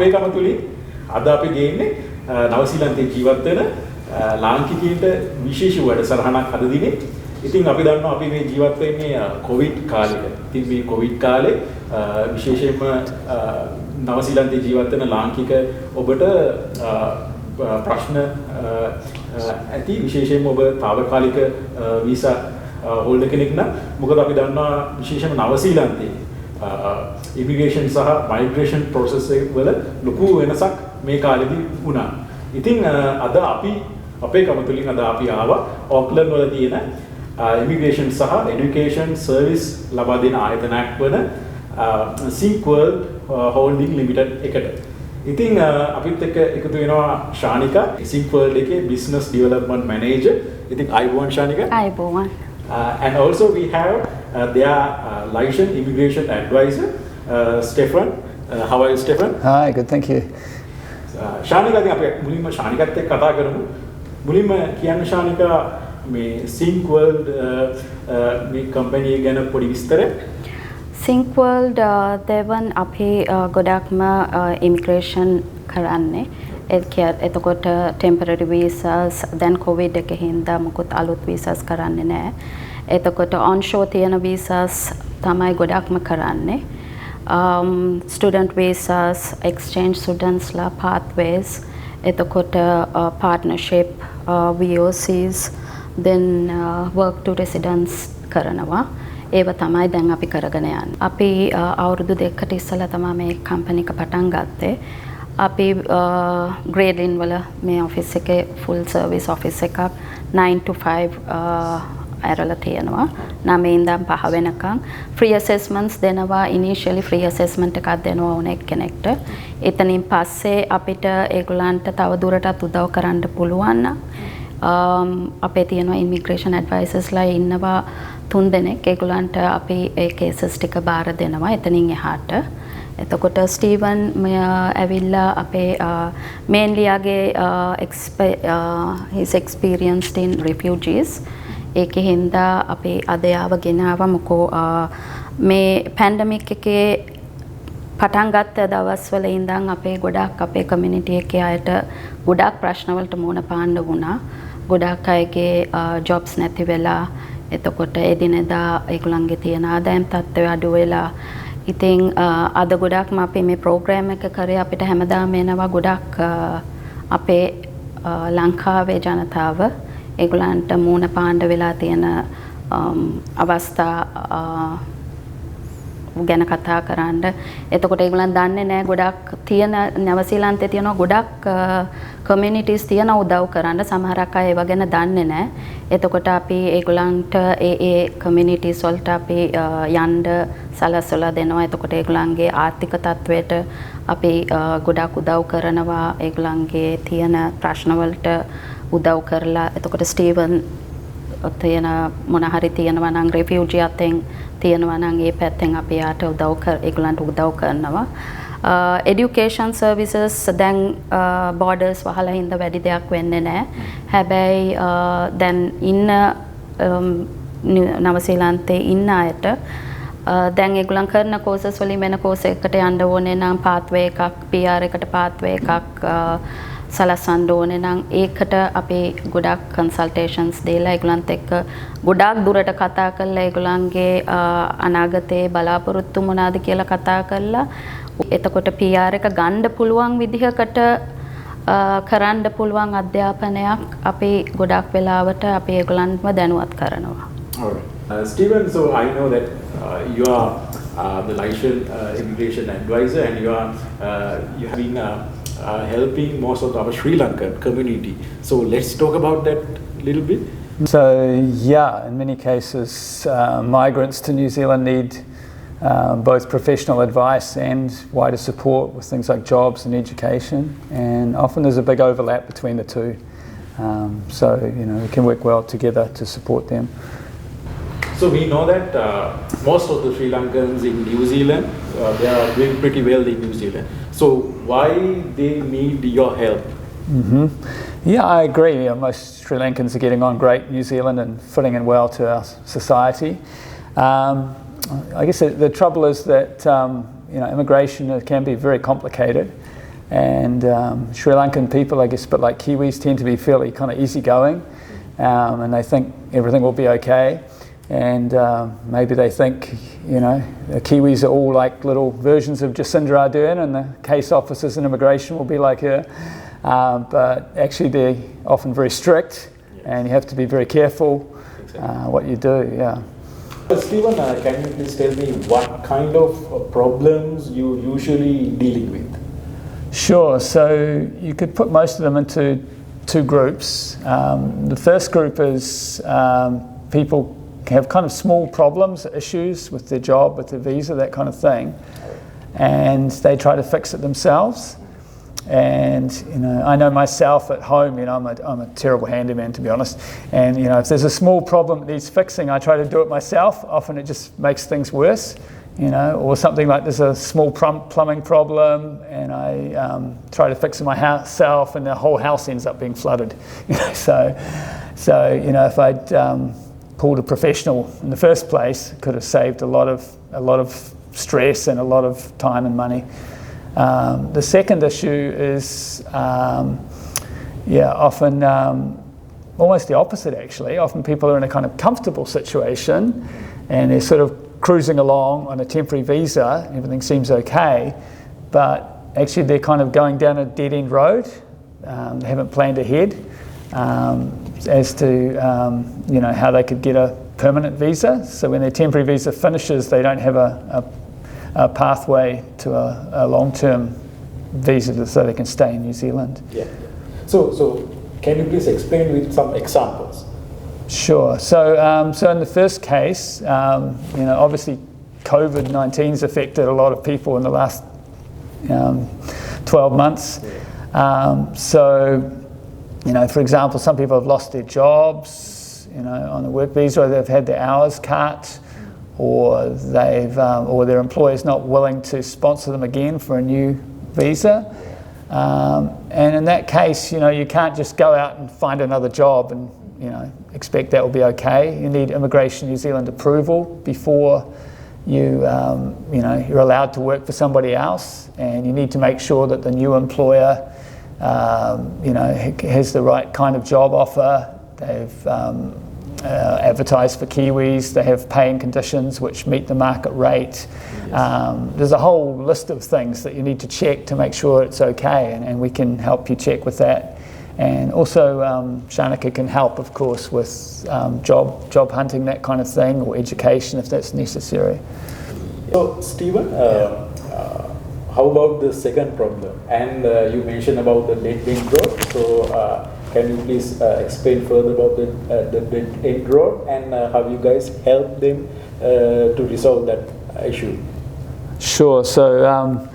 අපේ කම තුලින් අද අපි ගේන්නේ නවසීලන්තයේ ජීවත් වෙන ලාංකිකයින්ට විශේෂ වැඩසටහනක් අද දිනේ. ඉතින් අපි දන්නවා අපි මේ ජීවත් වෙන්නේ කොවිඩ් කාලෙක. ඉතින් මේ කොවිඩ් කාලේ විශේෂයෙන්ම නවසීලන්තයේ ජීවත් වෙන ලාංකික ඔබට ප්‍රශ්න ඇති විශේෂයෙන්ම ඔබ తాවකාලික වීසා හෝල්ඩර් කෙනෙක් නම් මොකද අපි දන්නවා විශේෂයෙන්ම නවසීලන්තයේ ඉමිග්‍රේෂන් සහ මයිග්‍රේෂන් ප්‍රොසෙස් වල ලොකු වෙනසක් මේ කාලෙදී වුණා. ඉතින් අද අපි අපේ කමතුලින් අද අපි ආවා ඕක්ලන්ඩ් වල තියෙන ඉමිග්‍රේෂන් සහ এডুকেෂන් සර්විස් ලබා දෙන ආයතනයක් වන SyncWorld Holding Limited එකට. ඉතින් අපිත් එක්ක එකතු වෙනවා ශානිකා SyncWorld එකේ business development manager. ඉතින් අයබෝන් Shanika. අයබෝන්. And also we have their licensed immigration advisor, Stefan. How are you, Stefan? Hi, good, thank you. Shanika ඉතින් අපි මුලින්ම ශානිකාත් එක්ක කතා කරමු. මුලින්ම කියන්න ශානිකා මේ SyncWorld මේ කම්පැනි එක ගැන පොඩි විස්තරයක්. SyncWorld දෙවන් අපි ගොඩක්ම ඉමිග්‍රේෂන් කරන්නේ. එතකොට ටෙම්පරරි වීසාස් දැන් කොවිඩ් එකේ හින්දා මොකුත් අලුත් වීසාස් කරන්නේ නැහැ. එතකොට ඔන්ෂෝ තියෙන වීසාස් තමයි ගොඩක්ම කරන්නේ. Student visas, exchange students la pathways, එතකොට partnership, VOCs, then work to residence කරනවා. ඒව තමයි දැන් අපි කරගෙන යන්නේ. අපි අවුරුදු දෙකකට ඉස්සෙල්ලා තමයි මේ කම්පැනි එක පටන් ගත්තේ. අපි ග්‍රේඩ් ඉන් වල මේ ඔෆිස් එකේ full service office එකක් 9 to 5 ඇරලා තියෙනවා. 9 ඉඳන් 5 වෙනකන් free assessments දෙනවා. initially free assessment එකක් දෙනවා ඕනෙක් කෙනෙක්ට. එතනින් පස්සේ අපිට ඒගොල්ලන්ට තව දුරටත් උදව් කරන්න පුළුවන් නම් අපේ තියෙනවා immigration advisors ලා ඉන්නවා 3 දෙනෙක්. ඒගොල්ලන්ට අපි ඒ cases ටික බාර දෙනවා එතනින් එහාට. එතකොට ස්ටීවන් ඇවිල්ලා අපේ mainly යාගේ his experienced in refugees. ඒකේ හින්දා අපි අද යාව ගෙනාව මොකෝ මේ පැන්ඩමික් එකේ පටන් ගත්ත දවස්වල ඉඳන් අපේ ගොඩක් අපේ කමියුනිටි එකේ අයට ගොඩක් ප්‍රශ්න වලට මුහුණ පාන්න වුණා. ගොඩක් අයගේ ජොබ්ස් නැති වෙලා එතකොට එදිනෙදා ඒගොල්ලන්ගේ තියෙන ආදායම් තත්ත්වය අඩු වෙලා ඉතින් අද ගොඩක්ම අපි මේ ප්‍රෝග්‍රෑම් එක කරේ අපිට හැමදාම එනවා ගොඩක් අපේ ලංකාවේ ජනතාව ඒගොල්ලන්ට මූණ පාණ්ඩ වෙලා තියෙන අවස්ථා ගැන කතා කරන්න. එතකොට ඒගොල්ලන් දන්නේ නැහැ ගොඩක් තියෙන නවසීලන්තේ තියෙන ගොඩක් කමියුනිටිස් තියෙන උදව් කරන්න. සමහරක් අය ඒව ගැන දන්නේ නැහැ. එතකොට අපි ඒගොල්ලන්ට ඒ කමියුනිටිස් වලට අපි යන්න සලසලා දෙනවා. එතකොට ඒගොල්ලන්ගේ ආර්ථික තත්ත්වයට අපි ගොඩක් උදව් කරනවා. ඒගොල්ලන්ගේ තියෙන ප්‍රශ්න වලට උදව් කරලා එතකොට ස්ටීවන් තියෙන මොන හරි තියෙනවා නම් රිෆියුජි අතෙන් තියෙනවා නම් ඒ පැත්තෙන් අපි යාට ඒගොල්ලන්ට උදව් කරනවා. education services දැන් borders වහලා හින්දා වැඩි දෙයක් වෙන්නේ නැහැ. හැබැයි දැන් ඉන්න නවසීලන්තේ ඉන්න අයට දැන් ඒගොල්ලන් කරන courses වලින් වෙන course එකකට යන්න ඕනේ නම් pathway එකක් PR එකට pathway එකක් සලසන්න ඕනේ නම් ඒකට අපි ගොඩක් කන්සල්ටේෂන්ස් දීලා ඒගොල්ලන්ත් එක්ක ගොඩක් දුරට කතා කරලා ඒගොල්ලන්ගේ අනාගතයේ බලාපොරොත්තු මොනවාද කියලා කතා කරලා එතකොට PR එක ගන්න පුළුවන් විදිහකට කරන්න පුළුවන් අධ්‍යාපනයක් අපි ගොඩක් වෙලාවට අපි ඒගොල්ලන්ව දැනුවත් කරනවා. Alright. Stephen, so I know that you are the licensed immigration advisor and you have been helping most of our Sri Lankan community. So let's talk about that a little bit. So yeah, in many cases migrants to New Zealand need both professional advice and wider support with things like jobs and education, and often there's a big overlap between the two. So we can work well together to support them. So we know that most of the Sri Lankans in New Zealand, they are doing pretty well in New Zealand. So why they need your help? Mm-hmm. Yeah, I agree. Most Sri Lankans are getting on great in New Zealand and fitting in well to our society. I guess the trouble is that immigration can be very complicated. And Sri Lankan people, I guess, a bit like Kiwis, tend to be fairly kind of easygoing, and they think everything will be okay. And maybe they think, you know, the Kiwis are all like little versions of Jacinda Ardern, and the case officers in immigration will be like her. But actually, they're often very strict, and you have to be very careful what you do. Yeah. Stephen, can you please tell me what kind of problems you usually dealing with? Sure. So you could put most of them into two groups. The first group is people have kind of small problems, issues with their job, with their visa, that kind of thing, and they try to fix it themselves. And you know, I know myself at home. You know, I'm a terrible handyman, to be honest. And you know, if there's a small problem that needs fixing, I try to do it myself. Often it just makes things worse. You know, or something like there's a small plumbing problem, and I try to fix it myself, and the whole house ends up being flooded. You know, so you know, if I'd called a professional in the first place, could have saved a lot of stress and a lot of time and money. The second issue is, often almost the opposite actually. Often people are in a kind of comfortable situation, and they're sort of cruising along on a temporary visa. Everything seems okay, but actually they're kind of going down a dead-end road. They haven't planned ahead. As to you know, how they could get a permanent visa. So when their temporary visa finishes, they don't have a pathway to a long-term visa so they can stay in New Zealand. Yeah. So can you please explain with some examples? Sure. So in the first case, you know, obviously COVID-19's affected a lot of people in the last 12 months. So you know, for example, some people have lost their jobs, you know, on the work visa, or they've had their hours cut, or or their employer's not willing to sponsor them again for a new visa. And in that case, you know, you can't just go out and find another job and, you know, expect that will be okay. You need Immigration New Zealand approval before you know, you're allowed to work for somebody else, and you need to make sure that the new employer you know, has the right kind of job offer. They've advertised for Kiwis. They have paying conditions which meet the market rate. There's a whole list of things that you need to check to make sure it's okay, and we can help you check with that. And also Shanaka can help, of course, with job hunting, that kind of thing, or education if that's necessary. So Stephen, how about the second problem? And you mentioned about the dead-end road. So can you please explain further about the dead-end road, and how you guys help them to resolve that issue? Sure. So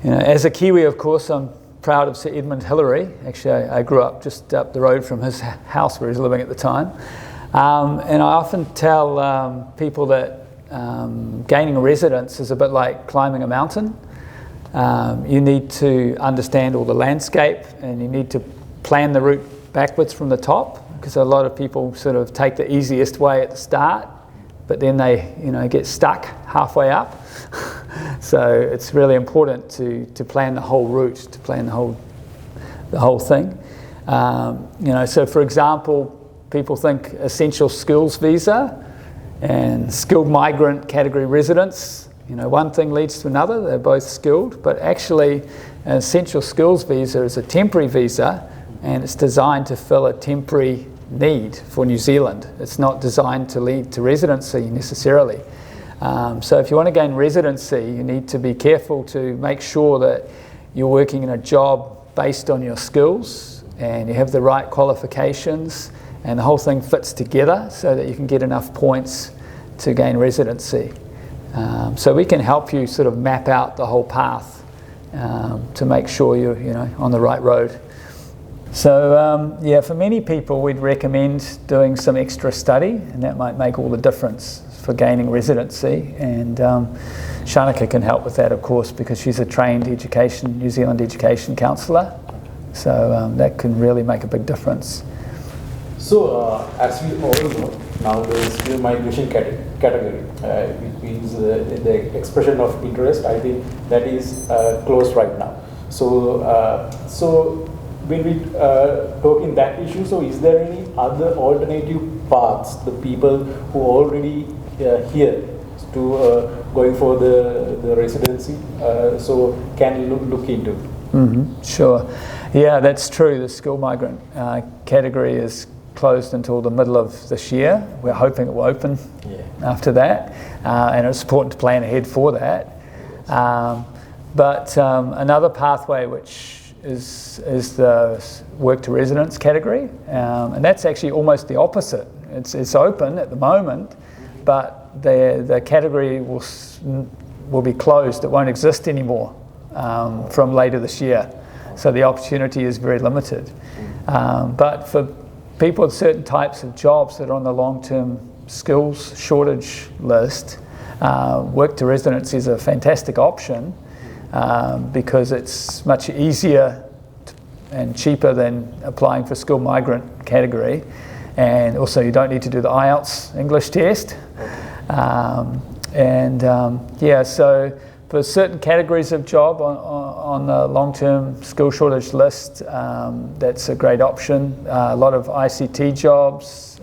you know, as a Kiwi, of course, I'm proud of Sir Edmund Hillary. Actually, I grew up just up the road from his house where he was living at the time. And I often tell people that gaining a residence is a bit like climbing a mountain. You need to understand all the landscape, and you need to plan the route backwards from the top, because a lot of people sort of take the easiest way at the start, but then they, you know, get stuck halfway up. So it's really important to plan the whole route, to plan the whole thing. You know, so for example, people think essential skills visa and skilled migrant category residence. You know, one thing leads to another. They're both skilled, but actually an essential skills visa is a temporary visa, and it's designed to fill a temporary need for New Zealand. It's not designed to lead to residency necessarily. So if you want to gain residency, you need to be careful to make sure that you're working in a job based on your skills, and you have the right qualifications, and the whole thing fits together so that you can get enough points to gain residency. So we can help you sort of map out the whole path to make sure you're, you know, on the right road. So yeah, for many people we'd recommend doing some extra study, and that might make all the difference for gaining residency. And Shanaka can help with that, of course, because she's a trained New Zealand education counsellor. So that can really make a big difference. So as we all know, now the skilled migration category, which means the expression of interest, I think that is closed right now. So when we talk in that issue, so is there any other alternative paths the people who already here to going for the residency so can look into? Sure. Yeah, that's true. The skilled migrant category is closed until the middle of this year. We're hoping it will open after that, and it's important to plan ahead for that. But another pathway which is the work to residence category, and that's actually almost the opposite. It's open at the moment, but the category will be closed. It won't exist anymore from later this year. So the opportunity is very limited. But for people with certain types of jobs that are on the long-term skills shortage list, work to residence is a fantastic option because it's much easier and cheaper than applying for skilled migrant category. And also you don't need to do the IELTS English test. So for certain categories of job on the long-term skill shortage list, that's a great option. A lot of ICT jobs,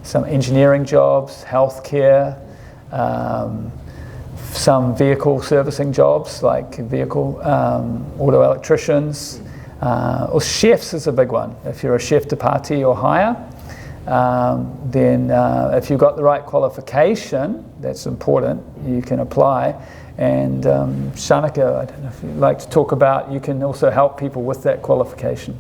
some engineering jobs, healthcare, some vehicle servicing jobs like vehicle auto electricians, or chefs is a big one. If you're a chef de partie or hire, then if you've got the right qualification, that's important, you can apply. And Shanika, I don't know if you'd like to talk about, you can also help people with that qualification.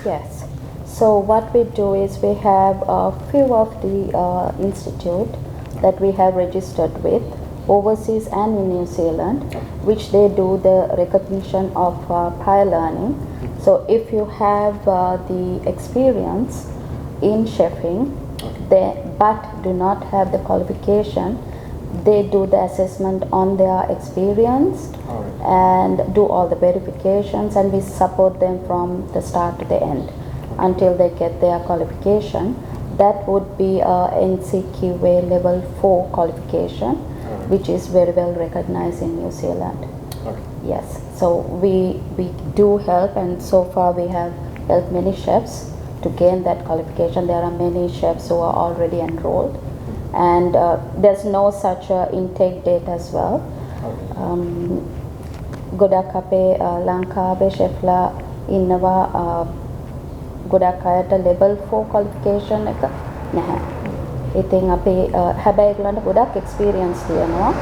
Yes. So what we do is we have a few of the institute that we have registered with overseas and in New Zealand, which they do the recognition of prior learning. So if you have the experience in chefing, but do not have the qualification, they do the assessment on their experience and do all the verifications, and we support them from the start to the end until they get their qualification. That would be a NCQA level 4 qualification, which is very well recognized in New Zealand. Yes, so we do help, and so far we have helped many chefs to gain that qualification. There are many chefs who are already enrolled, and there's no such intake date as well. ගොඩක් අපේ ලංකාවේ ෂෙෆ්ලා ඉන්නවා ගොඩක් අයට level 4 qualification එක නැහැ. ඉතින් අපි හැබැයි ඒගොල්ලන්ට ගොඩක් experience තියෙනවා.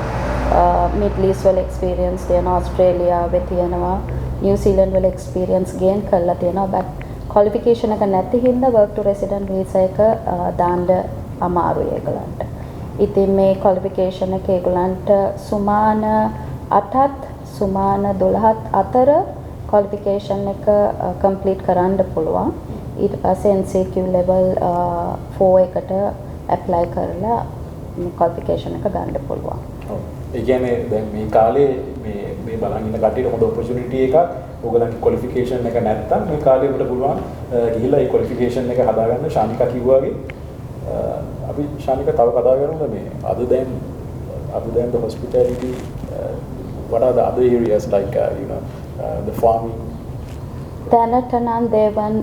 Middle East වල experience තියෙනවා, ඔස්ට්‍රේලියාවේ තියෙනවා, New Zealand වල experience gain කරලා තියෙනවා. but qualification එක නැති හින්දා work to resident visa එක දාන්න අමාරුයි ඒගොල්ලන්ට. ඉතින් මේ qualification එක ඒගොල්ලන්ට සුමාන 8ත් සුමාන 12ත් අතර qualification එක complete කරන්න පුළුවන්. ඊට පස්සේ NCQ level 4 එකට apply කරලා qualification එක ගන්න පුළුවන්. ඒ කියන්නේ දැන් මේ කාලේ මේ බලන් ඉන්න කට්ටියට හොඳ opportunity එකක්. ඕගලන්ගේ qualification එක නැත්තම් මේ කාලේ උඩ පුළුවන් ගිහිල්ලා ඒ qualification එක හදාගන්න. ශානිකා කිව්වා වගේ අපි ශානිකා තව කතා කරමුද මේ other than the hospitality, what are the other areas like the farming? දැනට නම් දේවන්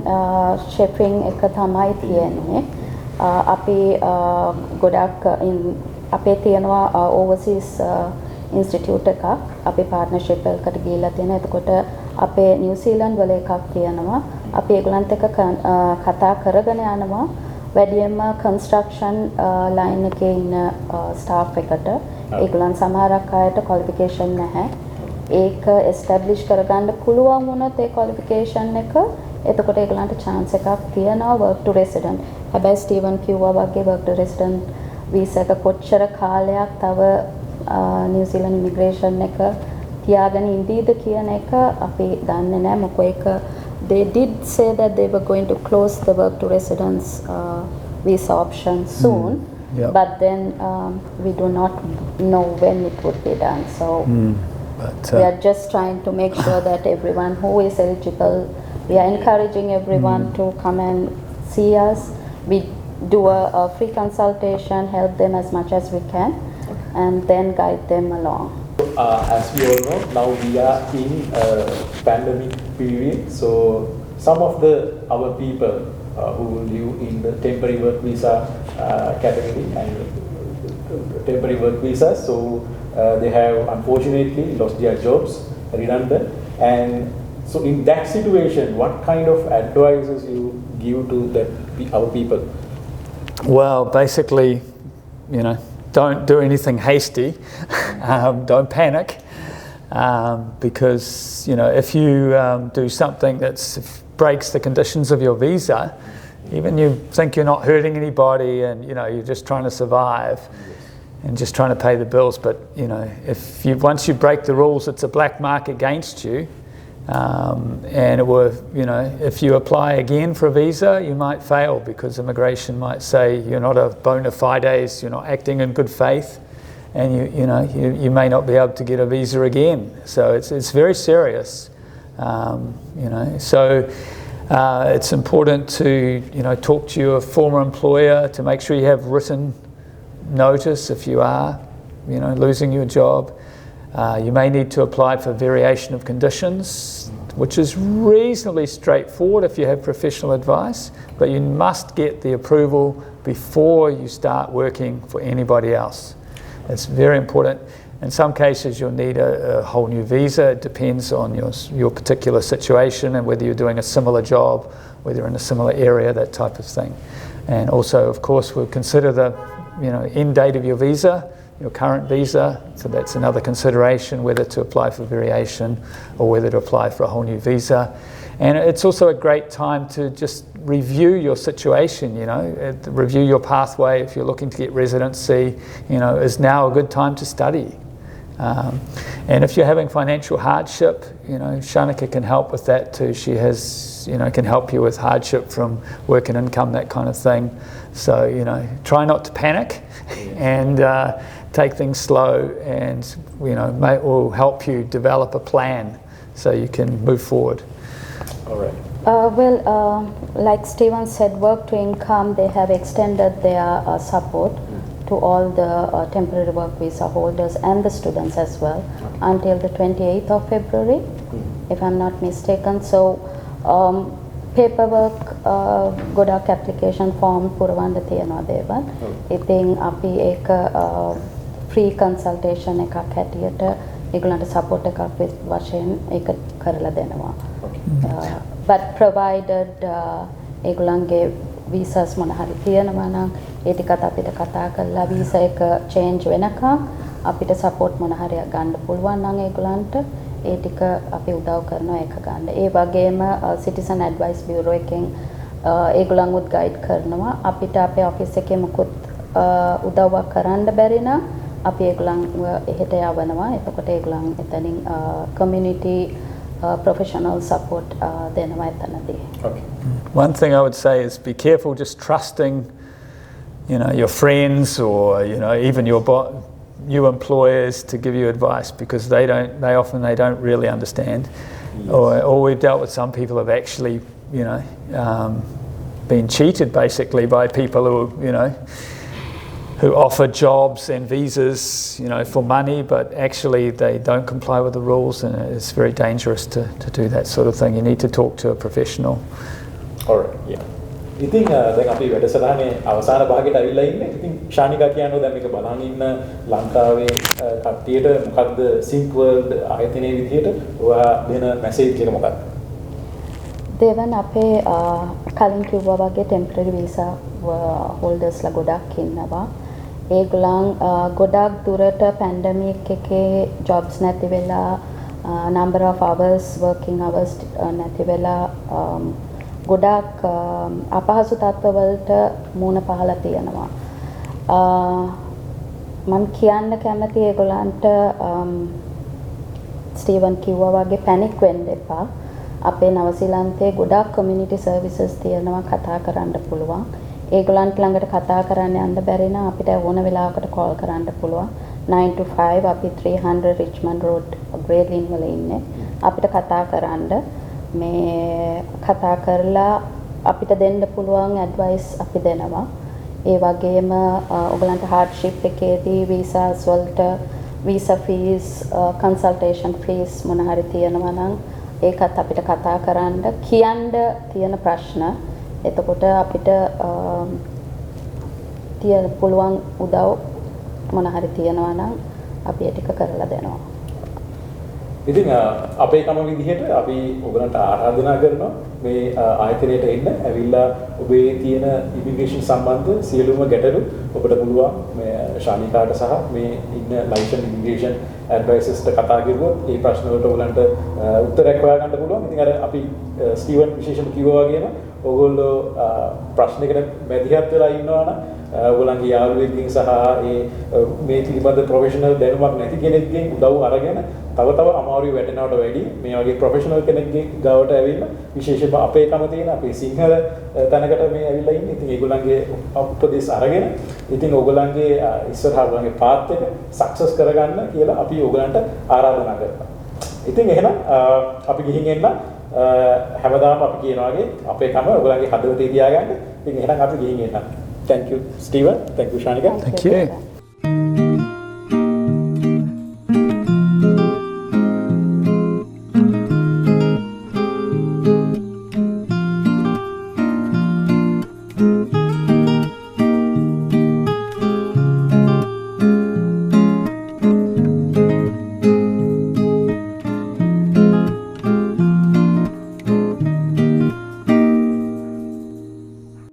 shipping එක තමයි තියෙන්නේ. අපි ගොඩක් අපේ තියෙනවා overseas institute එකක්. අපි partnership එකකට ගිහිල්ලා තියෙනවා. එතකොට අපේ New Zealand වල එකක් තියෙනවා. අපි ඒගොල්ලන්ත් එක්ක කතා කරගෙන යනවා. වැඩියෙන්ම construction line එකේ ඉන්න staff එකට ඒගොල්ලන් සමහරක් අයට qualification නැහැ. ඒක establish කරගන්න පුළුවන් වුණොත් ඒ qualification එක එතකොට ඒගොල්ලන්ට chance එකක් තියෙනවා work to resident. හැබැයි ස්ටීවන් කිව්වා වගේ work to resident visa එක කොච්චර කාලයක් තව New Zealand immigration එක තියාගෙන ඉඳීද කියන එක අපි දන්නේ නැහැ. මොකද ඒක they did say that they were going to close the work to residence visa option soon. Yep. But then we do not know when it would be done. So we are just trying to make sure that everyone who is eligible, we are encouraging everyone to come and see us. We do a free consultation, help them as much as we can, and then guide them along. as we all know, now we are in a pandemic period. So some of our people who live in the temporary work visa category and temporary work visas, so they have unfortunately lost their jobs, redundant. And so in that situation, what kind of advices you give to our people? Well, basically, don't do anything hasty. Don't panic. Because, if you do something that breaks the conditions of your visa, even you think you're not hurting anybody and, you're just trying to survive and just trying to pay the bills. But, once you break the rules, it's a black mark against you. And if you apply again for a visa, you might fail because immigration might say you're not a bona fides, you're not acting in good faith, and you may not be able to get a visa again. So it's very serious. So it's important to talk to your former employer to make sure you have written notice if you are losing your job. You may need to apply for variation of conditions, which is reasonably straightforward if you have professional advice, but you must get the approval before you start working for anybody else. It's very important. In some cases you'll need a whole new visa. It depends on your particular situation and whether you're doing a similar job, whether you're in a similar area, that type of thing. And also, of course, we'll consider the end date of your visa, your current visa, so that's another consideration, whether to apply for variation or whether to apply for a whole new visa. And it's also a great time to just review your situation, review your pathway. If you're looking to get residency, is now a good time to study. And if you're having financial hardship, Shanaka can help with that too. She can help you with hardship from work and income, that kind of thing. So, try not to panic and take things slow, and will help you develop a plan so you can move forward. All right. Like Stephen said, work to income, they have extended their support to all the temporary work visa holders and the students as well until the 28th of February, if I'm not mistaken. So paperwork ගොඩක් application form පුරවන්න තියෙනවා දේවල්. ඉතින් අපි ඒක free consultation එකක් හැටියට ඒගොල්ලන්ට support එකක් වශයෙන් ඒක කරලා දෙනවා. But provided ඒගොල්ලන්ගේ visas මොන හරි තියෙනවා නම් ඒ ටිකත් අපිට කතා කරලා visa එක change වෙනකම් අපිට support මොන හරි ගන්න පුළුවන් නම් ඒගොල්ලන්ට ඒ ටික අපි උදව් කරනවා ඒක ගන්න. ඒ වගේම citizen advice bureau එකෙන් ඒගොල්ලන්වත් guide කරනවා. අපිට අපේ office එකේ මොකොත් උදව්වක් කරන්න බැරි නම් අපි ඒගොල්ලන් එහෙට යවනවා. එතකොට ඒගොල්ලන් එතනින් community professional support දෙනවා එතනදී. Okay. One thing I would say is be careful just trusting your friends or even your employers to give you advice, because they often don't really understand. Yes. Or we've dealt with some people who have actually been cheated basically by people who offer jobs and visas for money, but actually they don't comply with the rules, and it's very dangerous to do that sort of thing. You need to talk to a professional. All right, yeah. ඉතින් දැන් අපි වැඩසටහනේ අවසාන භාගයට අවිල්ලා ඉන්නේ. ඉතින් ශානිකා කියනවා දැන් මේක බලන් ඉන්න ලංකාවේ කට්ටියට මොකක්ද SyncWorld ආයතනයේ විදිහට ඔයා දෙන මැසේජ් එක මොකක්ද? දෙවන අපේ කලින් කිව්වා වගේ temporary visa holdersලා ගොඩක් ඉන්නවා. ඒගොල්ලන් ගොඩක් දුරට pandemic එකේ jobs නැති වෙලා number of hours working hours නැති වෙලා ගොඩක් අපහසු තත්ත්වවලට මුහුණ පහලා තියෙනවා. මම කියන්න කැමති ඒගොල්ලන්ට ස්ටීවන් කිව්වා වගේ පැනික් වෙන්න එපා. අපේ නවසීලන්තයේ ගොඩක් community services තියෙනවා කතා කරන්න පුළුවන්. ඒගොල්ලන්ට ළඟට කතා කරන්න යන්න බැරි නම් අපිට ඕන වෙලාවකට call කරන්න පුළුවන්. 9 to 5 අපි 300 Richmond Road Great Lynn වල ඉන්නේ. අපිට කතා කරන්න මේ කතා කරලා අපිට දෙන්න පුළුවන් ඇඩ්වයිස් අපි දෙනවා. ඒ වගේම ඔයගලන්ට hardship එකේදී visas වලට visa fees, consultation fees මොන හරි තියෙනවා නම් ඒකත් අපිට කතා කරන්න කියන්න තියෙන ප්‍රශ්න. එතකොට අපිට තියෙන පුළුවන් උදව් මොන හරි තියෙනවා නම් අපි ඒ ටික කරලා දෙනවා. ඉතින් අපේ කම විදිහට අපි ඔයගලන්ට ආරාධනා කරනවා මේ ආයතනයට එන්න ඇවිල්ලා ඔබේ තියෙන ඉමිග්‍රේෂන් සම්බන්ධ සියලුම ගැටලු ඔබට පුළුවන් මේ ශානිකාට සහ මේ ඉන්න ලයිසන් ඉමිග්‍රේෂන් ඇඩ්වයිසර්ස්ට කතා කරුවොත් ඒ ප්‍රශ්න වලට ඔයගලන්ට උත්තරයක් හොයාගන්න පුළුවන්. ඉතින් අර අපි ස්ටීවන් විශේෂම කිව්වා වගේම ඔයගොල්ලෝ ප්‍රශ්නයකට මැදිහත් වෙලා ඉන්නවා නම් ඔයගොල්ලන්ගේ යාළුවෙක්ගෙන් සහ මේ පිළිබඳ ප්‍රොෆෙෂනල් දැනුමක් නැති කෙනෙක්ගෙන් උදව් අරගෙන තව අමාරුයි වැටෙනවට වැඩි මේ වගේ ප්‍රොෆෙෂනල් කෙනෙක්ගේ ගාවට ඇවිල්ලා විශේෂයෙන්ම අපේකම තියෙන අපේ සිංහල තැනකට මේ ඇවිල්ලා ඉන්නේ. ඉතින් ඒගොල්ලන්ගේ උපදෙස් අරගෙන ඉතින් ඔයගොල්ලන්ගේ ඉස්සරහා ඔයගොල්ලන්ගේ පාත් එක සක්සස් කරගන්න කියලා අපි ඔයගොල්ලන්ට ආරාධනා කරනවා. ඉතින් එහෙනම් අපි ගිහින් එන්න හැමදාම අපි කියනවා වගේ අපේකම ඔයගොල්ලන්ගේ හදවතේ තියාගන්න. ඉතින් එහෙනම් අපි ගිහින් එන්න. Thank you, Steven. Thank you, Shanika. Thank you.